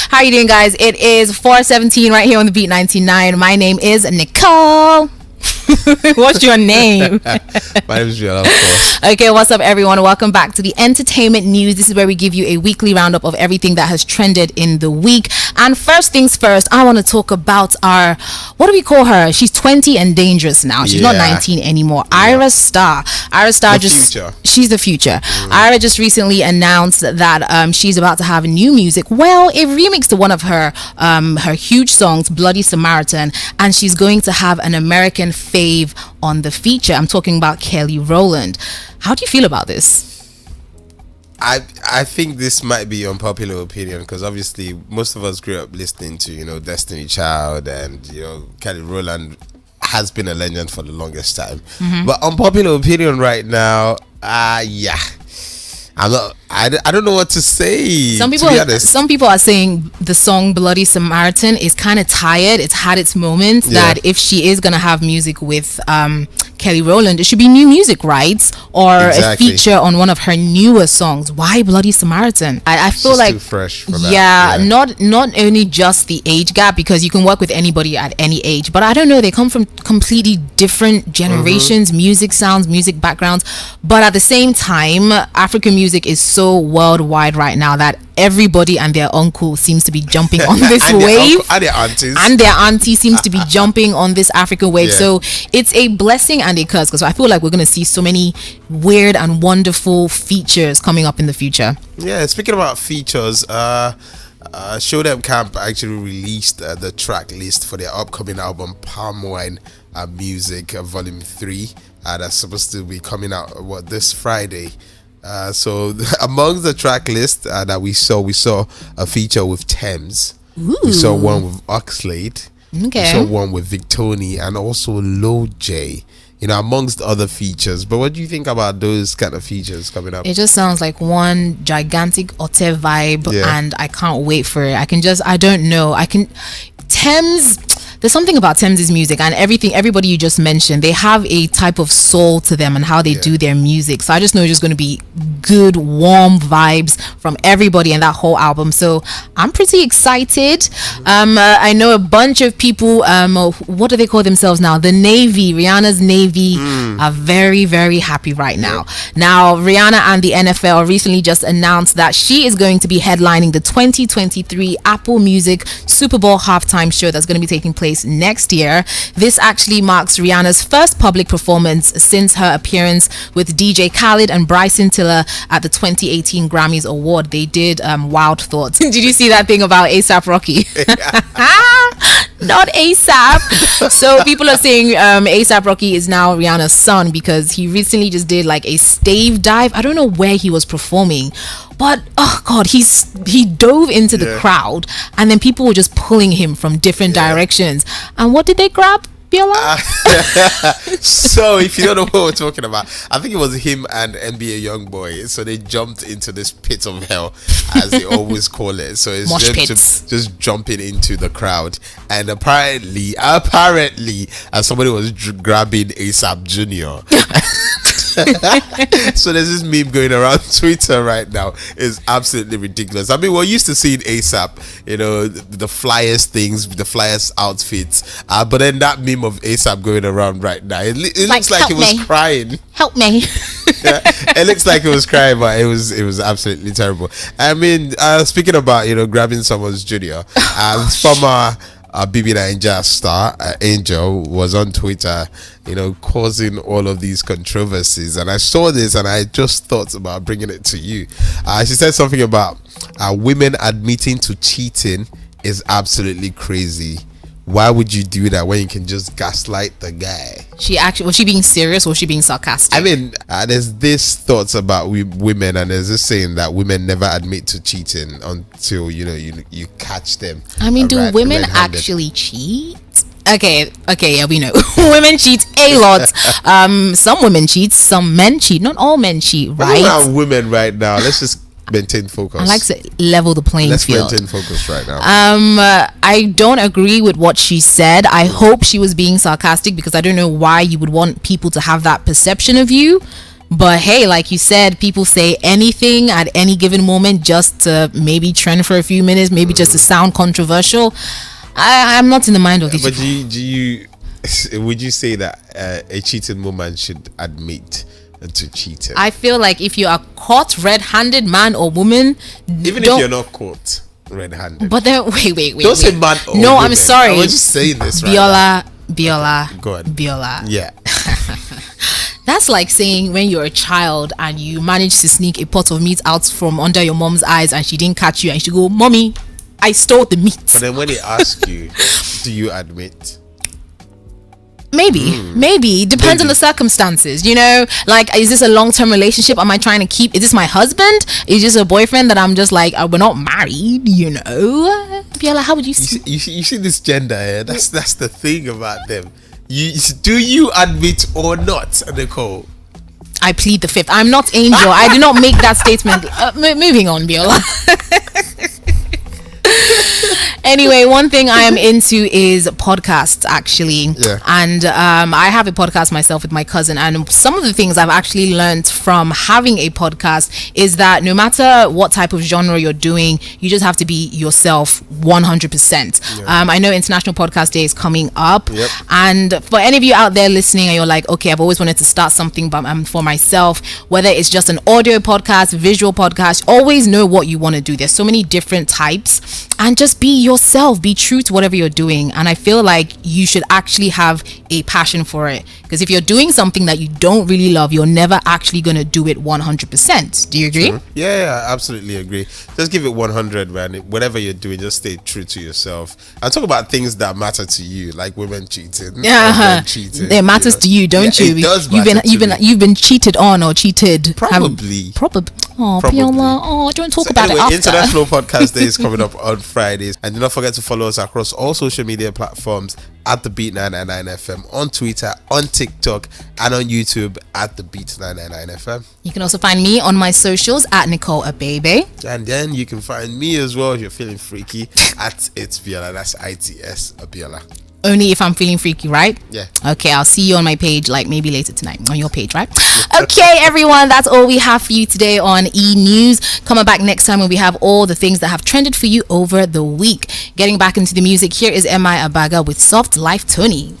How are you doing, guys? It is 4:17 right here on the Beat 99. My name is Nicole. What's your name? My name is Biola, of course. Okay, what's up, everyone? Welcome back to the entertainment news. This is where we give you a weekly roundup of everything that has trended in the week. And first things first, I want to talk about our, what do we call her? She's 20 and dangerous now. She's not 19 anymore. Ira Star. Ira Star she's the future. Ira just recently announced that she's about to have new music. Well, a remix to one of her huge songs, Bloody Samaritan, and she's going to have an American fave on the feature. I'm talking about Kelly Rowland. How do you feel about this? I think this might be unpopular opinion because obviously most of us grew up listening to Destiny Child, and Kelly Rowland has been a legend for the longest time. But unpopular opinion right now, I don't know what to say. Some people are saying the song Bloody Samaritan is kind of tired. It's had its moments. That if she is gonna have music with Kelly Rowland, it should be new music, right? Or a feature on one of her newer songs. Why Bloody Samaritan? I feel she's like too fresh for that. Not only just the age gap, because you can work with anybody at any age, but I don't know, they come from completely different generations, music sounds, music backgrounds. But at the same time, African music is so worldwide right now that everybody and their uncle seems to be jumping on this wave, and their auntie seems to be jumping on this African wave. So it's a blessing and a curse, because I feel like we're going to see so many weird and wonderful features coming up in the future. Speaking about features, Show Them Camp actually released the track list for their upcoming album Palm Wine Music Volume 3 that's supposed to be coming out this Friday. So amongst the track list that we saw a feature with Thames. Ooh. We saw one with Oxlade. Okay. We saw one with Victoni and also Low J. Amongst other features. But what do you think about those kind of features coming up? It just sounds like one gigantic Ote vibe, and I can't wait for it. I don't know. Thames, there's something about Thames' music and everybody you just mentioned, they have a type of soul to them and how they do their music. So I just know it's just going to be good, warm vibes from everybody in that whole album. So I'm pretty excited. I know a bunch of people, what do they call themselves now? The Navy, Rihanna's Navy, are very, very happy right now. Now, Rihanna and the NFL recently just announced that she is going to be headlining the 2023 Apple Music Super Bowl halftime show that's going to be taking place next year. This actually marks Rihanna's first public performance since her appearance with DJ Khaled and Bryson Tiller at the 2018 Grammys Award. They did Wild Thoughts. Did you see that thing about A$AP Rocky? Not ASAP. So people are saying A$AP Rocky is now Rihanna's son because he recently just did like a stave dive. I don't know where he was performing, but oh god, he dove into the crowd, and then people were just pulling him from different directions. And what did they grab? Biola? So if you don't know what we're talking about, I think it was him and NBA Youngboy. So they jumped into this pit of hell, as they always call it. So it's just jumping into the crowd, and apparently somebody was grabbing A$AP Junior. So there's this meme going around Twitter right now. It's absolutely ridiculous. I mean, we're used to seeing A$AP, the flyest things, the flyest outfits, but then that meme of A$AP going around right now, it looks like it was crying. Help me. It looks like it was crying, but it was absolutely terrible. I mean, speaking about grabbing someone's junior, former BB Naija star Angel was on Twitter, causing all of these controversies, and I saw this and I just thought about bringing it to you. She said something about women admitting to cheating is absolutely crazy. Why would you do that when you can just gaslight the guy? Was she being serious or was she being sarcastic? I mean, there's this thoughts about women, and there's this saying that women never admit to cheating until you catch them. I mean, do women actually cheat? Okay, yeah, we know. Women cheat a lot. Some women cheat, some men cheat. Not all men cheat, right? We're not women right now. Let's just maintain focus. I like to level the playing field. Let's maintain focus right now. I don't agree with what she said. I hope she was being sarcastic, because I don't know why you would want people to have that perception of you. But hey, like you said, people say anything at any given moment just to maybe trend for a few minutes, maybe just to sound controversial. I'm not in the mind of these people. But do you would you say that a cheating woman should admit to cheating? I feel like if you are caught red-handed, man or woman, even if you're not caught red-handed. But then wait. Don't say man or no, woman. I'm sorry. I was just saying this Biola. Okay, go on. Biola. Yeah. That's like saying when you're a child and you manage to sneak a pot of meat out from under your mom's eyes and she didn't catch you and she go, "Mommy, I stole the meat." Then when they ask you, do you admit? Maybe depends on the circumstances, you know, like, is this a long-term relationship? Am I trying to keep, is this my husband? Is this a boyfriend that I'm just like, we're not married, you know? Biola, how would you see? You see this gender, that's the thing about them. Do you admit or not, Nicole? I plead the fifth. I'm not Angel. I did not make that statement. Moving on, Biola. Anyway, one thing I am into is podcasts, actually. Yeah. And I have a podcast myself with my cousin. And some of the things I've actually learned from having a podcast is that no matter what type of genre you're doing, you just have to be yourself 100%. Yeah. I know International Podcast Day is coming up. Yep. And for any of you out there listening and you're like, okay, I've always wanted to start something for myself, whether it's just an audio podcast, visual podcast, always know what you want to do. There's so many different types. And just be yourself, be true to whatever you're doing. And I feel like you should actually have a passion for it, because if you're doing something that you don't really love, you're never actually going to do it 100%. Do you agree? Yeah, I absolutely agree. Just give it 100, man. Whatever you're doing, just stay true to yourself and talk about things that matter to you, like women cheating. Yeah, it matters to you, don't you? It does matter. You've been cheated on or cheated. Probably. Oh, Biola. Oh, don't talk about it after. International Podcast Day is coming up on Fridays, and do not forget to follow us across all social media platforms at the Beat 999 FM, on Twitter, on TikTok, and on YouTube at the Beat 999 FM. You can also find me on my socials at Nicole Biola. And then you can find me as well if you're feeling freaky at It's Biola. That's ITS Biola. Only if I'm feeling freaky, right? Yeah. Okay, I'll see you on my page, like maybe later tonight on your page, right? Okay, everyone, that's all we have for you today on ENews. Coming back next time when we have all the things that have trended for you over the week. Getting back into the music, here is M.I. Abaga with Soft Life Tony.